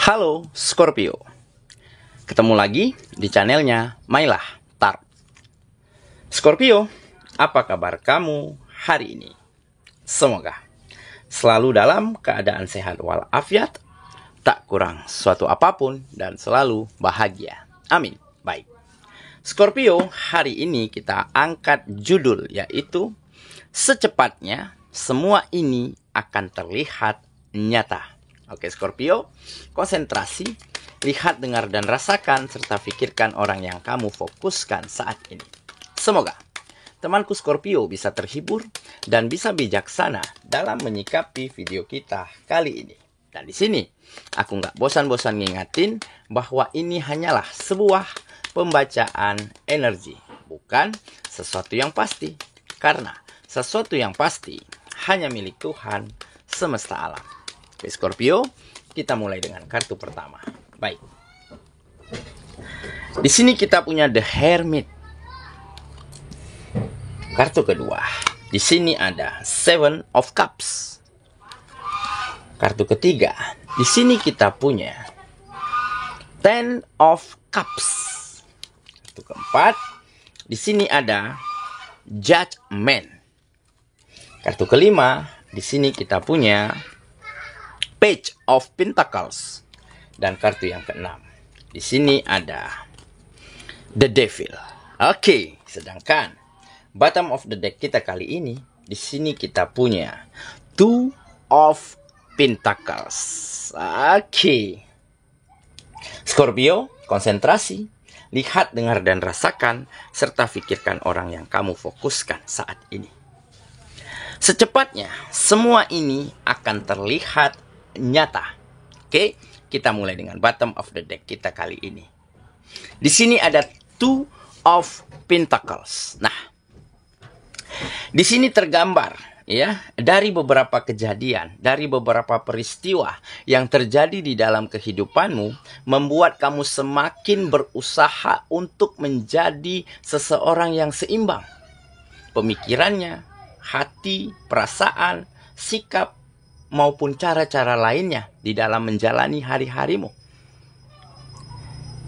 Halo Scorpio, ketemu lagi di channelnya Mailah Tarot. Scorpio, apa kabar kamu hari ini? Semoga selalu dalam keadaan sehat walafiat, tak kurang suatu apapun, dan selalu bahagia. Amin. Baik, Scorpio, hari ini kita angkat judul yaitu secepatnya semua ini akan terlihat nyata. Oke Scorpio, konsentrasi, lihat, dengar, dan rasakan, serta pikirkan orang yang kamu fokuskan saat ini. Semoga temanku Scorpio bisa terhibur dan bisa bijaksana dalam menyikapi video kita kali ini. Dan di sini aku nggak bosan-bosan ngingatin bahwa ini hanyalah sebuah pembacaan energi, bukan sesuatu yang pasti. Karena sesuatu yang pasti hanya milik Tuhan semesta alam. Oke Scorpio, kita mulai dengan kartu pertama. Baik. Di sini kita punya The Hermit. Kartu kedua. Di sini ada Seven of Cups. Kartu ketiga. Di sini kita punya Ten of Cups. Kartu keempat. Di sini ada Judgment. Kartu kelima. Di sini kita punya Page of Pentacles. Dan kartu yang keenam, di sini ada The Devil. Oke, sedangkan bottom of the deck kita kali ini, di sini kita punya Two of Pentacles. Oke. Scorpio, konsentrasi, lihat, dengar, dan rasakan, serta pikirkan orang yang kamu fokuskan saat ini. Secepatnya, semua ini akan terlihat nyata. Oke, kita mulai dengan bottom of the deck kita kali ini. Di sini ada Two of Pentacles. Nah, di sini tergambar ya dari beberapa kejadian, dari beberapa peristiwa yang terjadi di dalam kehidupanmu, membuat kamu semakin berusaha untuk menjadi seseorang yang seimbang. Pemikirannya, hati, perasaan, sikap, maupun cara-cara lainnya di dalam menjalani hari-harimu.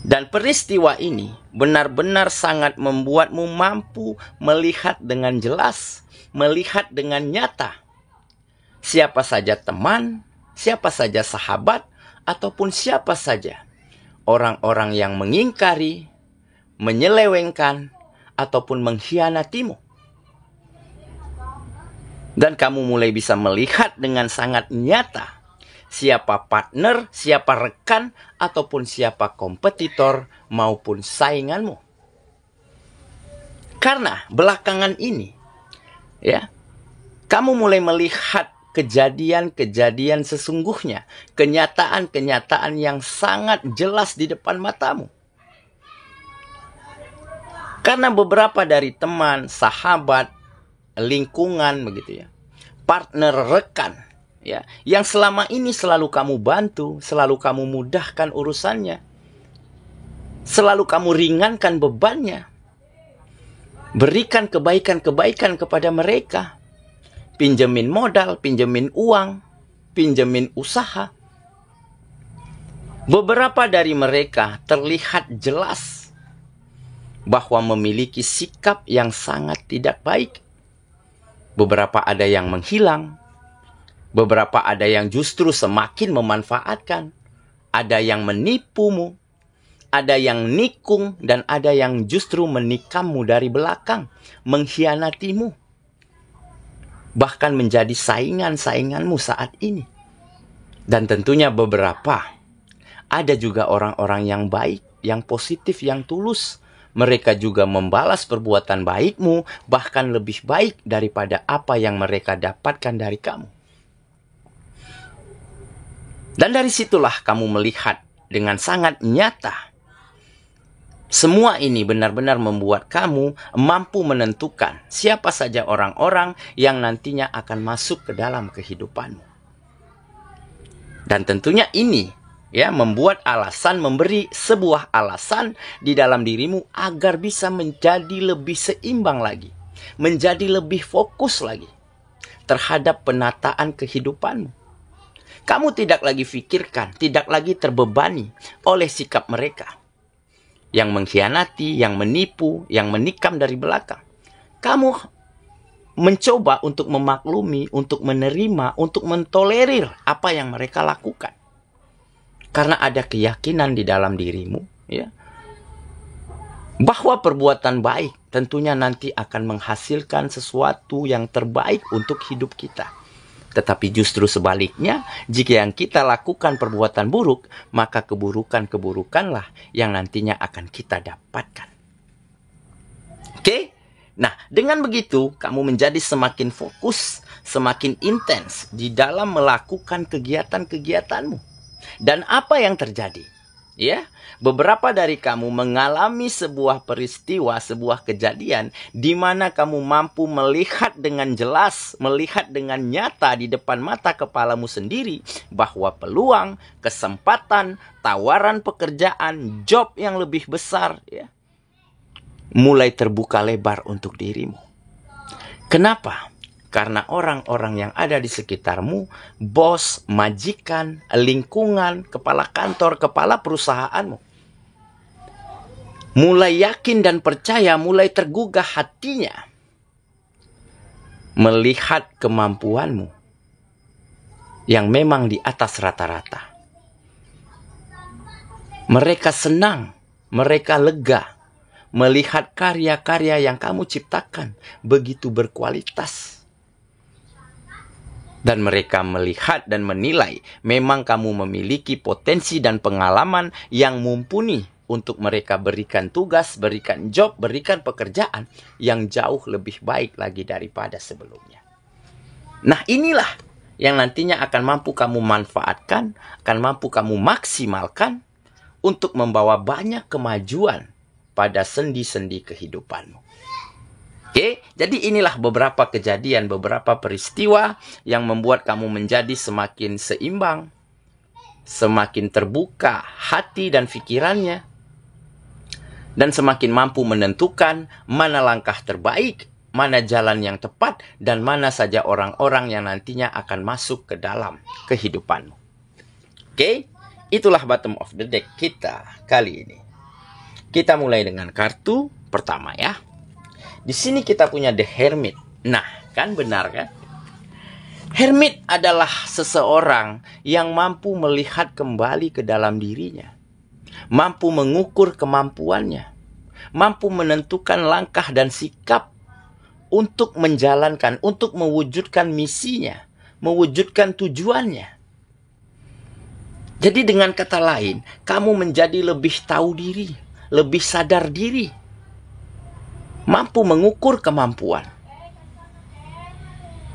Dan peristiwa ini benar-benar sangat membuatmu mampu melihat dengan jelas, melihat dengan nyata siapa saja teman, siapa saja sahabat, ataupun siapa saja orang-orang yang mengingkari, menyelewengkan, ataupun mengkhianatimu. Dan kamu mulai bisa melihat dengan sangat nyata siapa partner, siapa rekan, ataupun siapa kompetitor maupun sainganmu. Karena belakangan ini, ya, kamu mulai melihat kejadian-kejadian sesungguhnya, kenyataan-kenyataan yang sangat jelas di depan matamu. Karena beberapa dari teman, sahabat, lingkungan begitu ya, partner, rekan ya, yang selama ini selalu kamu bantu, selalu kamu mudahkan urusannya, selalu kamu ringankan bebannya, berikan kebaikan-kebaikan kepada mereka, pinjemin modal, pinjemin uang, pinjemin usaha. Beberapa dari mereka terlihat jelas bahwa memiliki sikap yang sangat tidak baik. Beberapa ada yang menghilang, beberapa ada yang justru semakin memanfaatkan, ada yang menipumu, ada yang nikung, dan ada yang justru menikammu dari belakang, mengkhianatimu, bahkan menjadi saingan-sainganmu saat ini. Dan tentunya beberapa ada juga orang-orang yang baik, yang positif, yang tulus. Mereka juga membalas perbuatan baikmu, bahkan lebih baik daripada apa yang mereka dapatkan dari kamu. Dan dari situlah kamu melihat dengan sangat nyata. Semua ini benar-benar membuat kamu mampu menentukan siapa saja orang-orang yang nantinya akan masuk ke dalam kehidupanmu. Dan tentunya ini ya, membuat alasan, memberi sebuah alasan di dalam dirimu agar bisa menjadi lebih seimbang lagi, menjadi lebih fokus lagi terhadap penataan kehidupanmu. Kamu tidak lagi pikirkan, tidak lagi terbebani oleh sikap mereka yang mengkhianati, yang menipu, yang menikam dari belakang. Kamu mencoba untuk memaklumi, untuk menerima, untuk mentolerir apa yang mereka lakukan. Karena ada keyakinan di dalam dirimu, ya, bahwa perbuatan baik tentunya nanti akan menghasilkan sesuatu yang terbaik untuk hidup kita. Tetapi justru sebaliknya, jika yang kita lakukan perbuatan buruk, maka keburukan-keburukanlah yang nantinya akan kita dapatkan. Oke? Nah, dengan begitu, kamu menjadi semakin fokus, semakin intens di dalam melakukan kegiatan-kegiatanmu. Dan apa yang terjadi? Ya, beberapa dari kamu mengalami sebuah peristiwa, sebuah kejadian di mana kamu mampu melihat dengan jelas, melihat dengan nyata di depan mata kepalamu sendiri bahwa peluang, kesempatan, tawaran pekerjaan, job yang lebih besar, ya, mulai terbuka lebar untuk dirimu. Kenapa? Karena orang-orang yang ada di sekitarmu, bos, majikan, lingkungan, kepala kantor, kepala perusahaanmu, mulai yakin dan percaya, mulai tergugah hatinya melihat kemampuanmu yang memang di atas rata-rata. Mereka senang, mereka lega melihat karya-karya yang kamu ciptakan begitu berkualitas. Dan mereka melihat dan menilai memang kamu memiliki potensi dan pengalaman yang mumpuni untuk mereka berikan tugas, berikan job, berikan pekerjaan yang jauh lebih baik lagi daripada sebelumnya. Nah, inilah yang nantinya akan mampu kamu manfaatkan, akan mampu kamu maksimalkan untuk membawa banyak kemajuan pada sendi-sendi kehidupanmu. Oke, jadi inilah beberapa kejadian, beberapa peristiwa yang membuat kamu menjadi semakin seimbang, semakin terbuka hati dan pikirannya, dan semakin mampu menentukan mana langkah terbaik, mana jalan yang tepat, dan mana saja orang-orang yang nantinya akan masuk ke dalam kehidupanmu. Oke, itulah bottom of the deck kita kali ini. Kita mulai dengan kartu pertama ya. Di sini kita punya The Hermit. Nah, kan benar kan? Hermit adalah seseorang yang mampu melihat kembali ke dalam dirinya. Mampu mengukur kemampuannya. Mampu menentukan langkah dan sikap untuk menjalankan, untuk mewujudkan misinya, mewujudkan tujuannya. Jadi dengan kata lain, kamu menjadi lebih tahu diri, lebih sadar diri. Mampu mengukur kemampuan.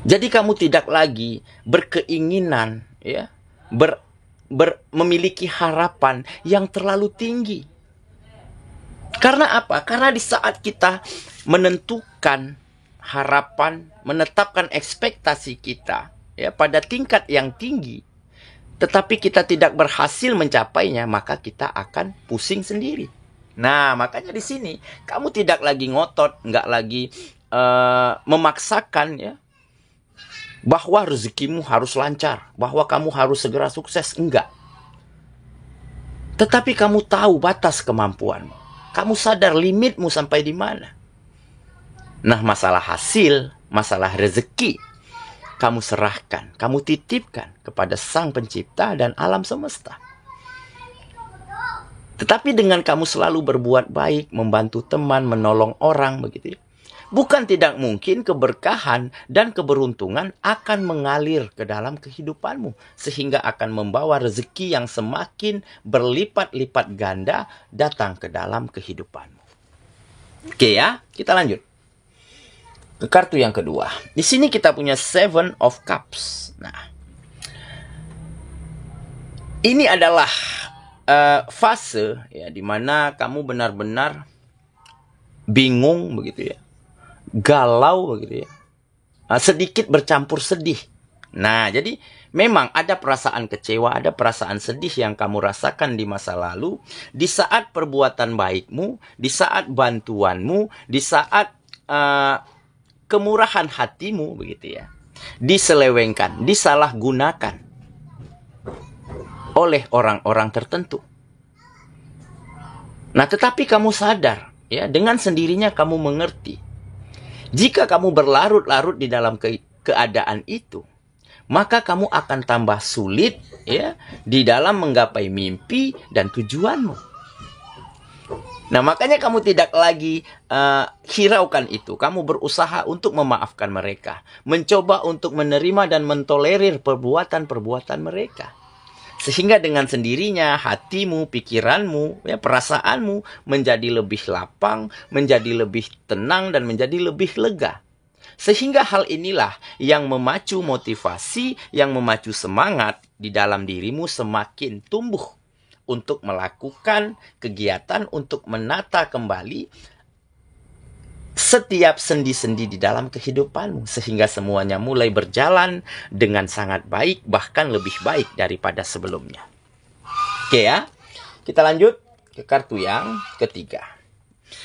Jadi kamu tidak lagi berkeinginan, ya, memiliki harapan yang terlalu tinggi. Karena apa? Karena di saat kita menentukan harapan, menetapkan ekspektasi kita, ya, pada tingkat yang tinggi, tetapi kita tidak berhasil mencapainya, maka kita akan pusing sendiri. Nah, makanya di sini kamu tidak lagi ngotot, nggak lagi memaksakan, ya, bahwa rezekimu harus lancar, bahwa kamu harus segera sukses, enggak. Tetapi kamu tahu batas kemampuanmu, kamu sadar limitmu sampai di mana. Nah, masalah hasil, masalah rezeki, kamu serahkan, kamu titipkan kepada Sang Pencipta dan alam semesta. Tetapi dengan kamu selalu berbuat baik, membantu teman, menolong orang, begitu ya, bukan tidak mungkin keberkahan dan keberuntungan akan mengalir ke dalam kehidupanmu, sehingga akan membawa rezeki yang semakin berlipat-lipat ganda datang ke dalam kehidupanmu. Oke ya, kita lanjut ke kartu yang kedua. Di sini kita punya Seven of Cups. Nah, ini adalah fase, ya, di mana kamu benar-benar bingung, begitu ya, galau, begitu ya, sedikit bercampur sedih. Nah, jadi memang ada perasaan kecewa, ada perasaan sedih yang kamu rasakan di masa lalu, di saat perbuatan baikmu, di saat bantuanmu, di saat kemurahan hatimu, begitu ya, diselewengkan, disalahgunakan. oleh orang-orang tertentu. Nah, tetapi kamu sadar, ya, dengan sendirinya kamu mengerti. Jika kamu berlarut-larut di dalam keadaan itu, maka kamu akan tambah sulit, ya, di dalam menggapai mimpi dan tujuanmu. Nah, makanya kamu tidak lagi hiraukan itu. Kamu berusaha untuk memaafkan mereka. Mencoba untuk menerima dan mentolerir perbuatan-perbuatan mereka. Sehingga dengan sendirinya hatimu, pikiranmu, ya, perasaanmu menjadi lebih lapang, menjadi lebih tenang, dan menjadi lebih lega. Sehingga hal inilah yang memacu motivasi, yang memacu semangat di dalam dirimu semakin tumbuh untuk melakukan kegiatan untuk menata kembali setiap sendi-sendi di dalam kehidupanmu. Sehingga semuanya mulai berjalan dengan sangat baik, bahkan lebih baik daripada sebelumnya. Oke ya, kita lanjut ke kartu yang ketiga.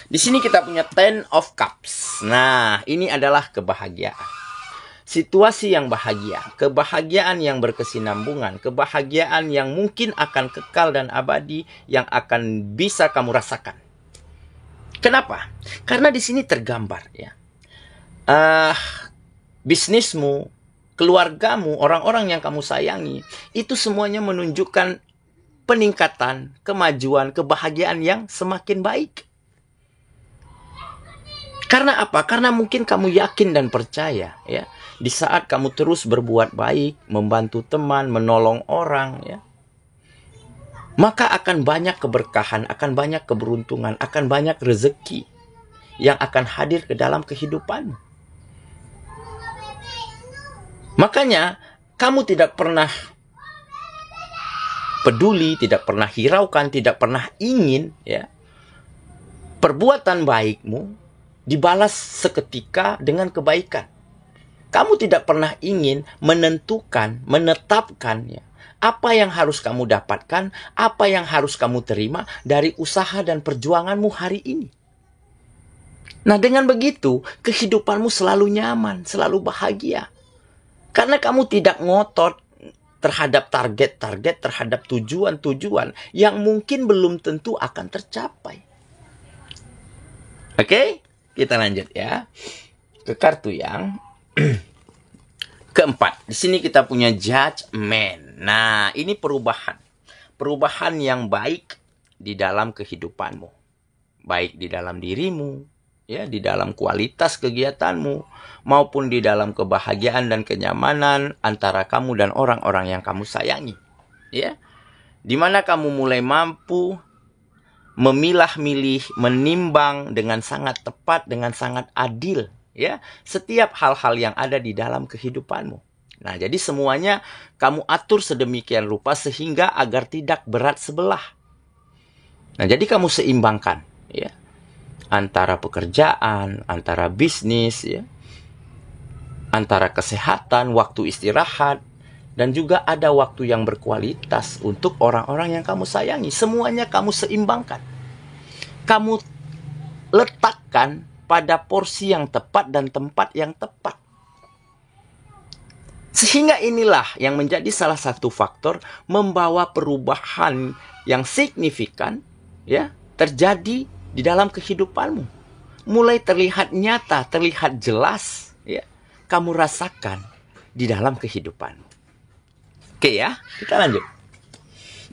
Di sini kita punya Ten of Cups. Nah, ini adalah kebahagiaan. Situasi yang bahagia, kebahagiaan yang berkesinambungan, kebahagiaan yang mungkin akan kekal dan abadi yang akan bisa kamu rasakan. Kenapa? Karena di sini tergambar, ya, bisnismu, keluargamu, orang-orang yang kamu sayangi, itu semuanya menunjukkan peningkatan, kemajuan, kebahagiaan yang semakin baik. Karena apa? Karena mungkin kamu yakin dan percaya, ya, di saat kamu terus berbuat baik, membantu teman, menolong orang, ya, maka akan banyak keberkahan, akan banyak keberuntungan, akan banyak rezeki yang akan hadir ke dalam kehidupanmu. Makanya kamu tidak pernah peduli, tidak pernah hiraukan, tidak pernah ingin, ya, perbuatan baikmu dibalas seketika dengan kebaikan. Kamu tidak pernah ingin menentukan, menetapkan, ya, apa yang harus kamu dapatkan, apa yang harus kamu terima dari usaha dan perjuanganmu hari ini. Nah, dengan begitu, kehidupanmu selalu nyaman, selalu bahagia. Karena kamu tidak ngotot terhadap target-target, terhadap tujuan-tujuan yang mungkin belum tentu akan tercapai. Oke? Kita lanjut ya ke kartu yang keempat. Di sini kita punya Judgment. Nah, ini perubahan. Perubahan yang baik di dalam kehidupanmu. Baik di dalam dirimu, ya, di dalam kualitas kegiatanmu, maupun di dalam kebahagiaan dan kenyamanan antara kamu dan orang-orang yang kamu sayangi. Ya. Di mana kamu mulai mampu memilah-milih, menimbang dengan sangat tepat, dengan sangat adil, ya, setiap hal-hal yang ada di dalam kehidupanmu. Nah, jadi semuanya kamu atur sedemikian rupa sehingga agar tidak berat sebelah. Nah, jadi kamu seimbangkan, ya, antara pekerjaan, antara bisnis, ya, antara kesehatan, waktu istirahat, dan juga ada waktu yang berkualitas untuk orang-orang yang kamu sayangi. Semuanya kamu seimbangkan. Kamu letakkan pada porsi yang tepat dan tempat yang tepat. Sehingga inilah yang menjadi salah satu faktor membawa perubahan yang signifikan, ya, terjadi di dalam kehidupanmu. Mulai terlihat nyata, terlihat jelas, ya, kamu rasakan di dalam kehidupanmu. Oke ya, kita lanjut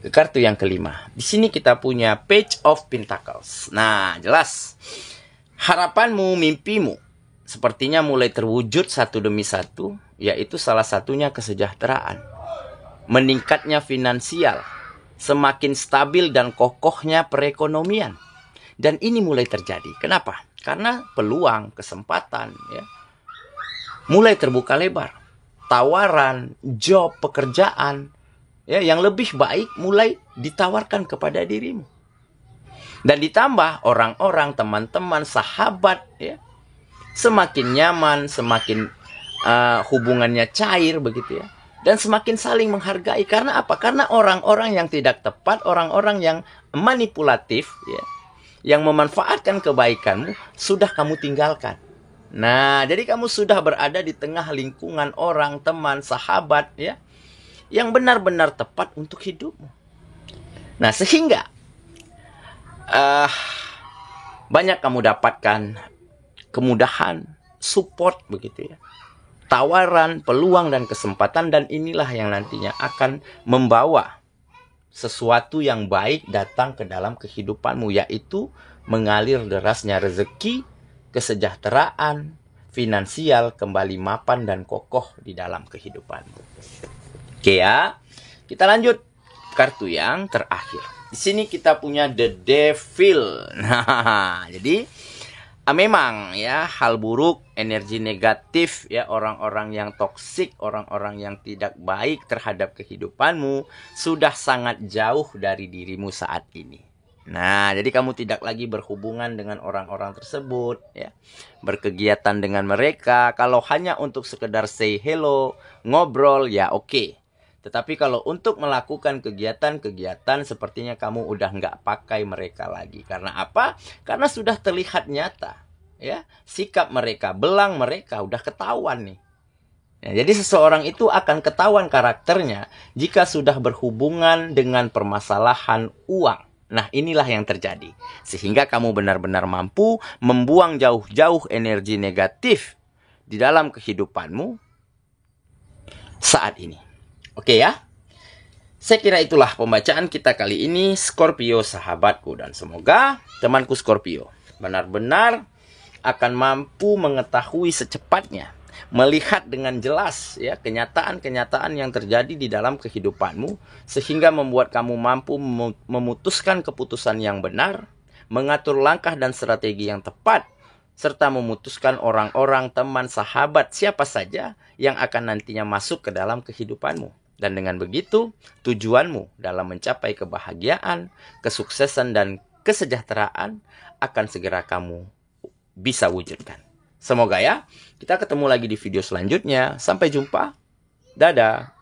ke kartu yang kelima. Di sini kita punya Page of Pentacles. Nah, jelas harapanmu, mimpimu sepertinya mulai terwujud satu demi satu, yaitu salah satunya kesejahteraan, meningkatnya finansial, semakin stabil dan kokohnya perekonomian. Dan ini mulai terjadi. Kenapa? Karena peluang, kesempatan, ya, mulai terbuka lebar. Tawaran, job, pekerjaan, ya, yang lebih baik mulai ditawarkan kepada dirimu. Dan ditambah orang-orang, teman-teman, sahabat, ya, semakin nyaman, semakin hubungannya cair begitu, ya. Dan semakin saling menghargai. Karena apa? Karena orang-orang yang tidak tepat, orang-orang yang manipulatif, ya, yang memanfaatkan kebaikanmu, sudah kamu tinggalkan. Nah, jadi kamu sudah berada di tengah lingkungan orang, teman, sahabat, ya, yang benar-benar tepat untuk hidupmu. Nah, sehingga banyak kamu dapatkan kemudahan, support begitu ya, tawaran, peluang dan kesempatan, dan inilah yang nantinya akan membawa sesuatu yang baik datang ke dalam kehidupanmu, yaitu mengalir derasnya rezeki, kesejahteraan, finansial kembali mapan dan kokoh di dalam kehidupanmu. Oke ya, kita lanjut kartu yang terakhir. Di sini kita punya The Devil. Nah, jadi memang ya, hal buruk, energi negatif ya, orang-orang yang toksik, orang-orang yang tidak baik terhadap kehidupanmu sudah sangat jauh dari dirimu saat ini. Nah, jadi kamu tidak lagi berhubungan dengan orang-orang tersebut ya, berkegiatan dengan mereka. Kalau hanya untuk sekedar say hello, ngobrol ya oke. Tetapi kalau untuk melakukan kegiatan-kegiatan, sepertinya kamu udah nggak pakai mereka lagi. Karena apa? Karena sudah terlihat nyata. Ya, sikap mereka, belang mereka udah ketahuan nih. Ya, jadi seseorang itu akan ketahuan karakternya jika sudah berhubungan dengan permasalahan uang. Nah, inilah yang terjadi. Sehingga kamu benar-benar mampu membuang jauh-jauh energi negatif di dalam kehidupanmu saat ini. Oke ya, saya kira itulah pembacaan kita kali ini, Scorpio sahabatku. Dan semoga temanku Scorpio benar-benar akan mampu mengetahui secepatnya, melihat dengan jelas ya kenyataan-kenyataan yang terjadi di dalam kehidupanmu, sehingga membuat kamu mampu memutuskan keputusan yang benar, mengatur langkah dan strategi yang tepat, serta memutuskan orang-orang, teman, sahabat, siapa saja yang akan nantinya masuk ke dalam kehidupanmu. Dan dengan begitu, tujuanmu dalam mencapai kebahagiaan, kesuksesan, dan kesejahteraan akan segera kamu bisa wujudkan. Semoga ya, kita ketemu lagi di video selanjutnya. Sampai jumpa. Dadah.